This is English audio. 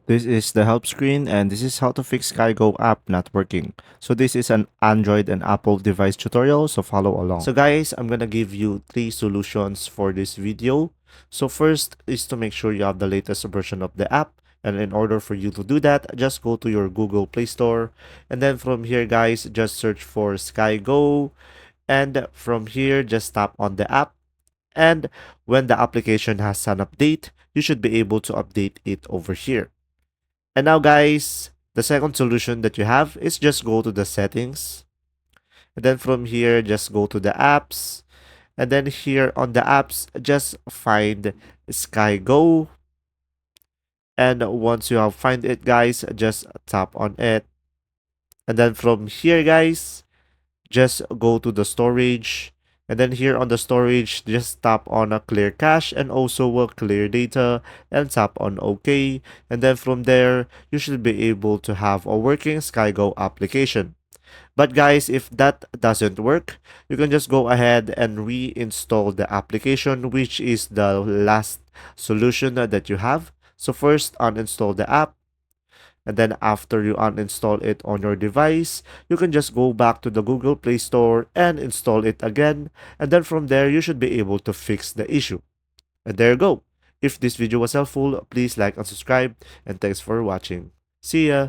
This is the help screen and this is how to fix SkyGo app not working. So this is an Android and Apple device tutorial, so follow along. So guys, I'm gonna give you 3 solutions for this video. So first is to make sure you have the latest version of the app. And in order for you to do that, just go to your Google Play Store. And then from here guys, just search for SkyGo. And from here, just tap on the app. And when the application has an update, you should be able to update it over here. And now guys, the second solution that you have is just go to the settings. And then from here, just go to the apps. And then here on the apps, just find SkyGo. And once you have find it guys, just tap on it. And then from here guys, just go to the storage. And then here on the storage, just tap on a clear cache and also a clear data and tap on OK. And then from there, you should be able to have a working SkyGo application. But guys, if that doesn't work, you can just go ahead and reinstall the application, which is the last solution that you have. So first, uninstall the app. And then after you uninstall it on your device, you can just go back to the Google Play Store and install it again. And then from there, you should be able to fix the issue. And there you go. If this video was helpful, please like and subscribe. And thanks for watching. See ya!